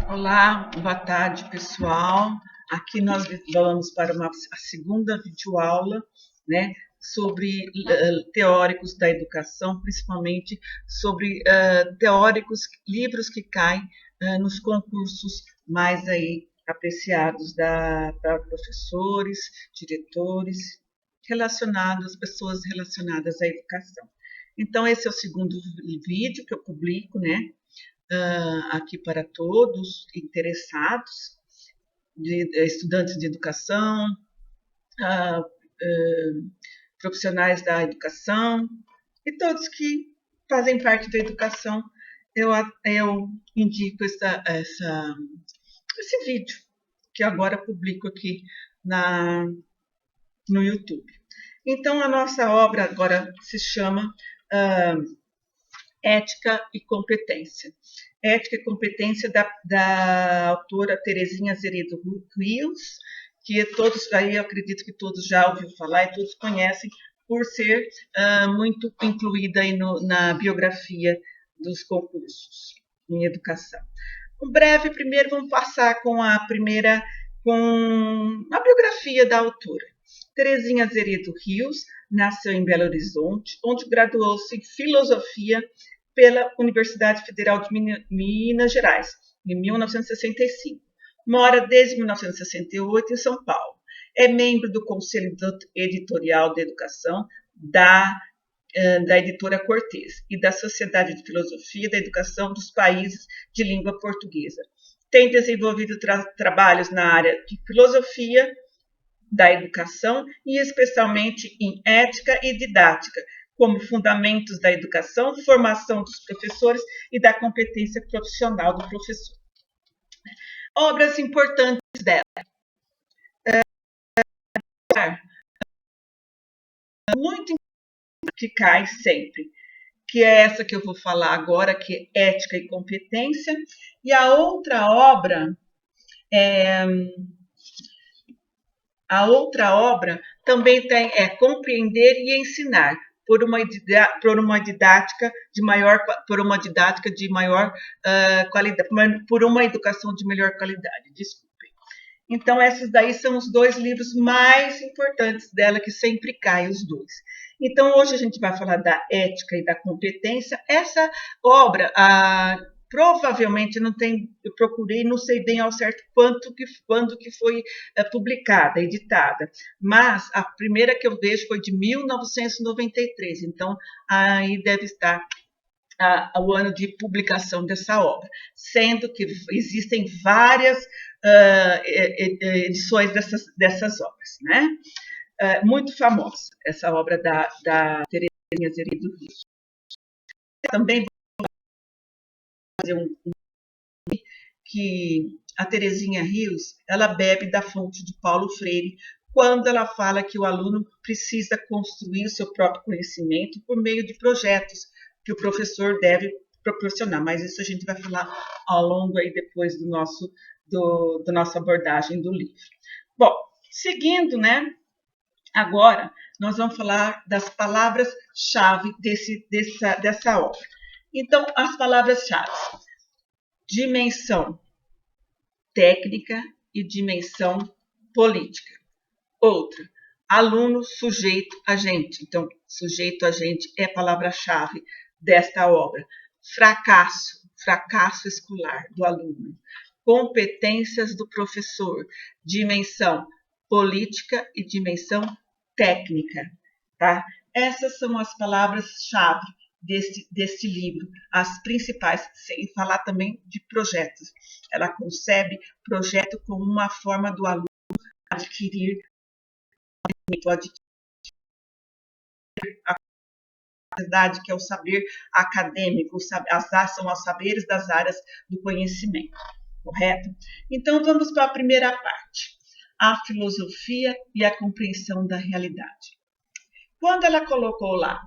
Olá, boa tarde, pessoal. Aqui nós vamos para a segunda videoaula, né, sobre teóricos da educação, principalmente sobre teóricos, livros que caem nos concursos mais aí apreciados para professores, diretores, pessoas relacionadas à educação. Então, esse é o segundo vídeo que eu publico, né? Aqui para todos interessados, estudantes de educação, profissionais da educação e todos que fazem parte da educação. Eu indico esse vídeo que agora publico aqui no YouTube. Então, a nossa obra agora se chama Ética e Competência. Ética e Competência da autora Terezinha Azeredo Rios, que todos, aí eu acredito que todos já ouviram falar e todos conhecem, por ser muito incluída aí na biografia dos concursos em educação. Primeiro vamos passar com a biografia da autora. Terezinha Azeredo Rios nasceu em Belo Horizonte, onde graduou-se em Filosofia pela Universidade Federal de Minas Gerais, em 1965. Mora desde 1968 em São Paulo. É membro do Conselho Editorial de Educação da editora Cortez e da Sociedade de Filosofia da Educação dos Países de Língua Portuguesa. Tem desenvolvido trabalhos na área de filosofia da educação e especialmente em ética e didática, como fundamentos da educação, formação dos professores e da competência profissional do professor. Obras importantes dela. Muito que cai sempre, que é essa que eu vou falar agora, que é Ética e Competência, e a outra obra também tem Compreender e Ensinar, por uma didática de maior qualidade, por uma educação de melhor qualidade. Desculpem. Então, esses daí são os dois livros mais importantes dela, que sempre caem os dois. Então, hoje a gente vai falar da ética e da competência. Essa obra, provavelmente eu procurei, não sei bem ao certo quando que foi publicada, editada, mas a primeira que eu vejo foi de 1993, então aí deve estar o ano de publicação dessa obra, sendo que existem várias edições dessas obras, né? Muito famosa essa obra da Terezinha Azeredo Rios. Também vou fazer que a Terezinha Rios, ela bebe da fonte de Paulo Freire quando ela fala que o aluno precisa construir o seu próprio conhecimento por meio de projetos que o professor deve proporcionar, mas isso a gente vai falar ao longo aí depois da nossa abordagem do livro. Bom, seguindo, né? Agora nós vamos falar das palavras-chave dessa obra. Então, as palavras-chave: dimensão técnica e dimensão política. Outra, aluno, sujeito, agente. Então, sujeito, agente é a palavra-chave desta obra. Fracasso escolar do aluno. Competências do professor, dimensão política e dimensão técnica, tá? Essas são as palavras-chave desse livro, as principais, sem falar também de projetos. Ela concebe projeto como uma forma do aluno adquirir a capacidade, que é o saber acadêmico, são os saberes das áreas do conhecimento, correto? Então, vamos para a primeira parte, a filosofia e a compreensão da realidade. Quando ela colocou lá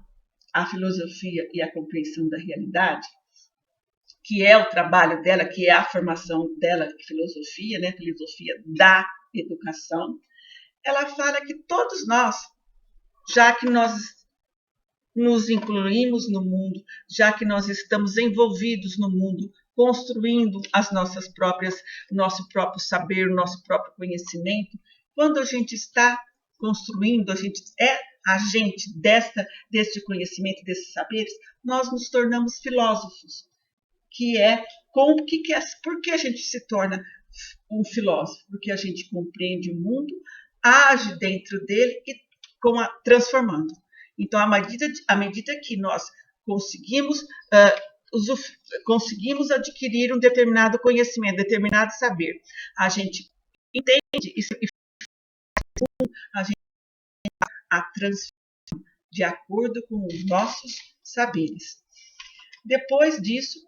a filosofia e a compreensão da realidade, que é o trabalho dela, que é a formação dela, filosofia, né? Filosofia da educação, ela fala que todos nós, já que nós nos incluímos no mundo, já que nós estamos envolvidos no mundo construindo as nossas próprias, nosso próprio saber, o nosso próprio conhecimento. Quando a gente está construindo, a gente é agente deste conhecimento, desses saberes, nós nos tornamos filósofos, que é por que a gente se torna um filósofo? Porque a gente compreende o mundo, age dentro dele e transformando. Então, à medida que nós conseguimos conseguimos adquirir um determinado conhecimento, determinado saber, a gente entende isso e a gente a transforma de acordo com os nossos saberes. Depois disso,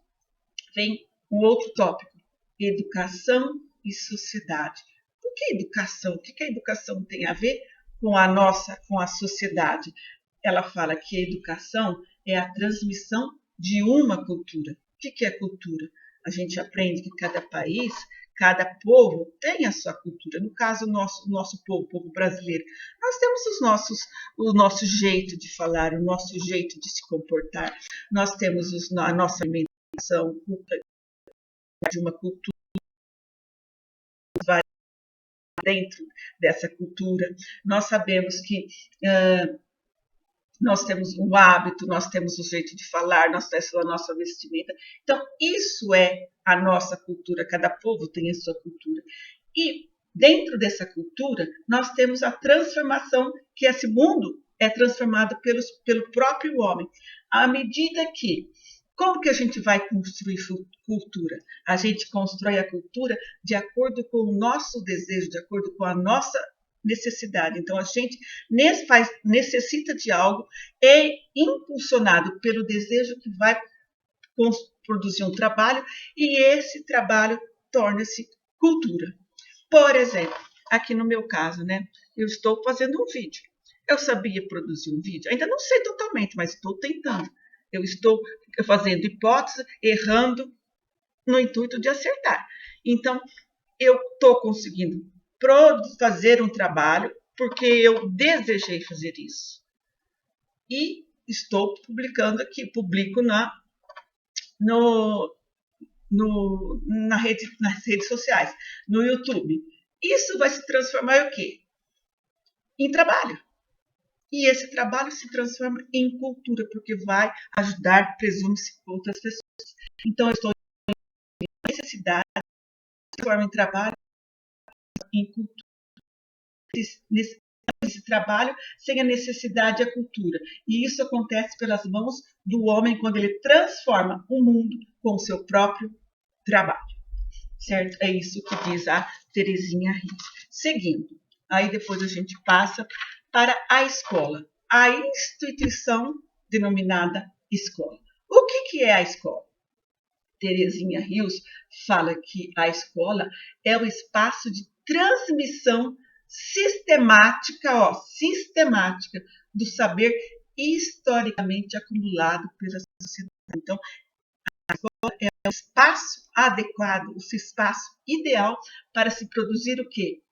vem um outro tópico: educação e sociedade. Por que educação? O que a educação tem a ver com a sociedade? Ela fala que a educação é a transmissão de uma cultura. O que é cultura? A gente aprende que cada país, cada povo tem a sua cultura. No caso, o nosso povo, o povo brasileiro, nós temos o nosso jeito de falar, o nosso jeito de se comportar. Nós temos a nossa alimentação de uma cultura dentro dessa cultura. Nós sabemos que nós temos um hábito, nós temos o jeito de falar, nós temos a nossa vestimenta. Então, isso é a nossa cultura, cada povo tem a sua cultura. E dentro dessa cultura, nós temos a transformação, que esse mundo é transformado pelo próprio homem. À medida que, como que a gente vai construir cultura? A gente constrói a cultura de acordo com o nosso desejo, de acordo com a nossa necessidade. Então, a gente necessita de algo, é impulsionado pelo desejo que vai produzir um trabalho, e esse trabalho torna-se cultura. Por exemplo, aqui no meu caso, né, eu estou fazendo um vídeo. Eu sabia produzir um vídeo, ainda não sei totalmente, mas estou tentando. Eu estou fazendo hipótese, errando, no intuito de acertar. Então, eu estou conseguindo fazer um trabalho porque eu desejei fazer isso. E estou publicando aqui, publico nas redes sociais, no YouTube. Isso vai se transformar em o quê? Em trabalho. E esse trabalho se transforma em cultura, porque vai ajudar, presume-se, outras pessoas. Então, eu estou em necessidade, se transforma em trabalho, em cultura. Esse trabalho sem a necessidade da cultura. E isso acontece pelas mãos do homem quando ele transforma o mundo com o seu próprio trabalho. Certo? É isso que diz a Terezinha Rios. Seguindo, aí depois a gente passa para a escola, a instituição denominada escola. O que é a escola? Terezinha Rios fala que a escola é o espaço de transmissão sistemática do saber historicamente acumulado pela sociedade. Então, a escola é o espaço adequado, o espaço ideal para se produzir o quê?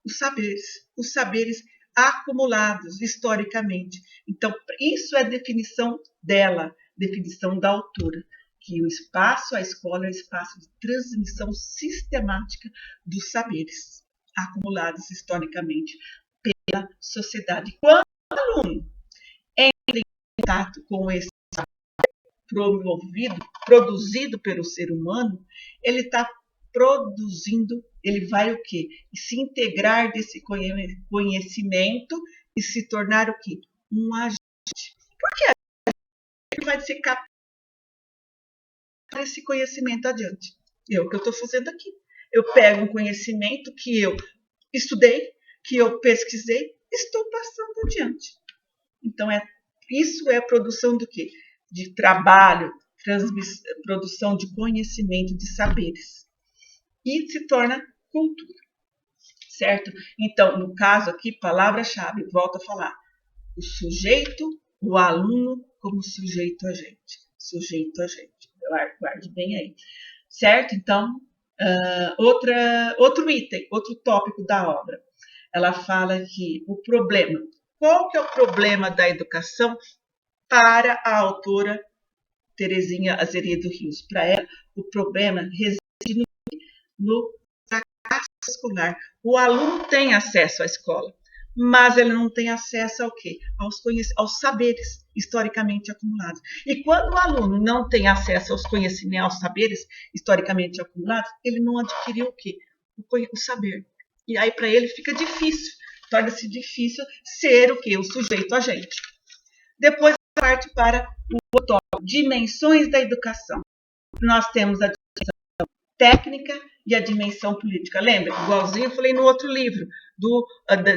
Os saberes acumulados historicamente. Então, isso é a definição dela, definição da autora, que o espaço, a escola, é o espaço de transmissão sistemática dos saberes acumulados historicamente pela sociedade. Quando o aluno entra em contato com esse saber produzido pelo ser humano, ele está produzindo, ele vai o quê? Se integrar desse conhecimento e se tornar o quê? Um agente. Por que ele vai ser capaz de dar esse conhecimento adiante? É o que eu estou fazendo aqui. Eu pego um conhecimento que eu estudei, que eu pesquisei, estou passando adiante. Então, isso é a produção do quê? De trabalho, produção de conhecimento, de saberes. E se torna cultura, certo? Então, no caso aqui, palavra-chave, volto a falar. O sujeito, o aluno como sujeito agente. Sujeito agente. Guarde bem aí. Certo? Então, outro item, outro tópico da obra. Ela fala que o problema. Qual que é o problema da educação para a autora Terezinha Azeredo Rios. Para ela, o problema reside no fracasso escolar. O aluno tem acesso à escola, mas ele não tem acesso ao quê? Aos saberes historicamente acumulados. E quando o aluno não tem acesso aos conhecimentos, aos saberes historicamente acumulados, ele não adquiriu o quê? O saber. E aí para ele fica difícil, torna-se difícil ser o quê? O sujeito agente. Depois parte para o tópico, dimensões da educação. Nós temos a dimensão técnica e a dimensão política. Lembra? Igualzinho eu falei no outro livro,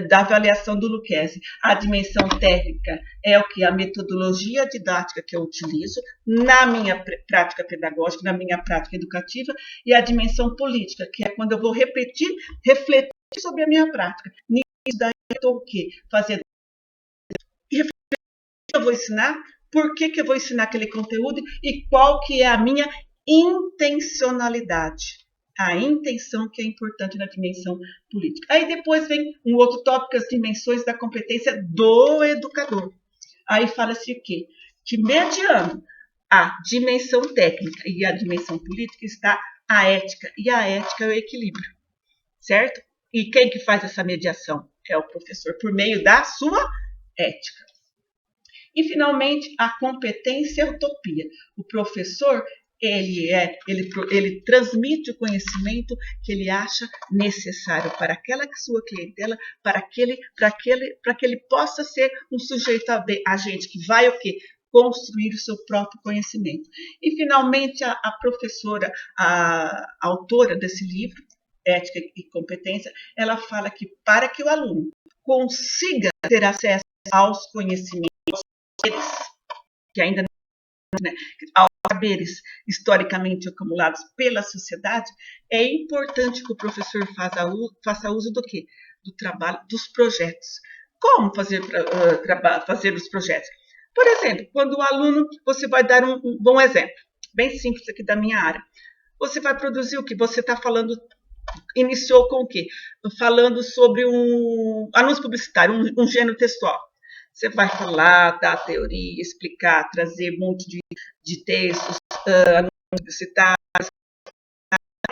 da avaliação do Lucchesi. A dimensão técnica é o que? A metodologia didática que eu utilizo na minha prática pedagógica, na minha prática educativa, e a dimensão política, que é quando eu vou refletir sobre a minha prática. Nisso daí eu estou o quê? Fazendo eu vou ensinar, por que eu vou ensinar aquele conteúdo e qual que é a minha intencionalidade. A intenção que é importante na dimensão política. Aí depois vem um outro tópico, as dimensões da competência do educador. Aí fala-se o quê? Que mediando a dimensão técnica e a dimensão política está a ética. E a ética é o equilíbrio, certo? E quem que faz essa mediação? É o professor, por meio da sua ética. E, finalmente, a competência e a utopia. O professor, ele transmite o conhecimento que ele acha necessário para aquela sua clientela, para que ele possa ser um sujeito agente que vai o quê? Construir o seu próprio conhecimento. E, finalmente, a professora, a autora desse livro, Ética e Competência, ela fala que para que o aluno consiga ter acesso aos conhecimentos, que ainda não, né, aos saberes historicamente acumulados pela sociedade, é importante que o professor faça uso do quê? Do trabalho, dos projetos. Como fazer os projetos? Por exemplo, quando o aluno, você vai dar um bom exemplo, bem simples aqui da minha área. Você vai produzir o que? Você está falando, iniciou com o quê? Falando sobre um anúncio publicitário, um gênero textual. Você vai falar, dar a teoria, explicar, trazer um monte de textos, anúncios publicitários.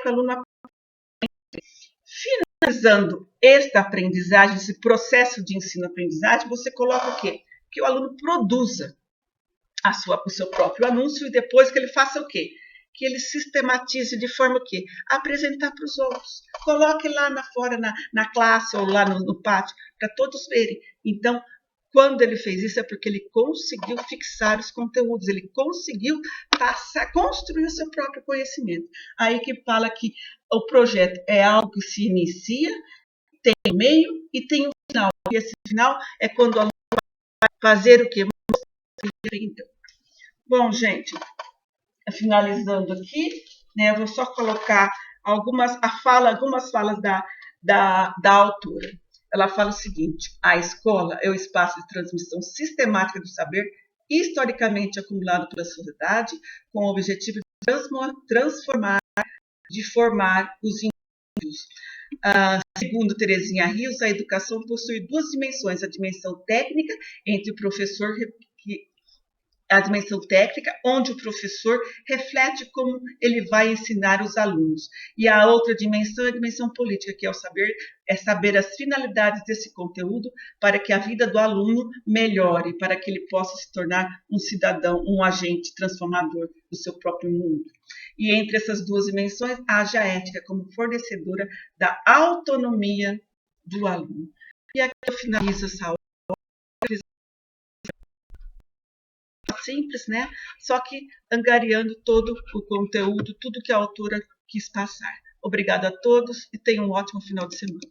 O aluno, finalizando esta aprendizagem, esse processo de ensino-aprendizagem, você coloca o quê? Que o aluno produza o seu próprio anúncio e depois que ele faça o quê? Que ele sistematize de forma o quê? Apresentar para os outros. Coloque lá fora, na classe ou lá no pátio, para todos verem. Então, quando ele fez isso é porque ele conseguiu fixar os conteúdos, ele conseguiu construir o seu próprio conhecimento. Aí que fala que o projeto é algo que se inicia, tem um meio e tem um final. E esse final é quando o aluno vai fazer o quê? Bom, gente, finalizando aqui, né, eu vou só colocar algumas falas da autora. Ela fala o seguinte: a escola é o espaço de transmissão sistemática do saber historicamente acumulado pela sociedade, com o objetivo de transformar, de formar os indivíduos. Segundo Terezinha Rios, a educação possui duas dimensões: a dimensão técnica, entre o professor, a dimensão técnica, onde o professor reflete como ele vai ensinar os alunos. E a outra dimensão é a dimensão política, que é saber as finalidades desse conteúdo para que a vida do aluno melhore, para que ele possa se tornar um cidadão, um agente transformador do seu próprio mundo. E entre essas duas dimensões, haja a ética como fornecedora da autonomia do aluno. E aqui eu finalizo essa aula. Simples, né? Só que angariando todo o conteúdo, tudo que a autora quis passar. Obrigada a todos e tenham um ótimo final de semana.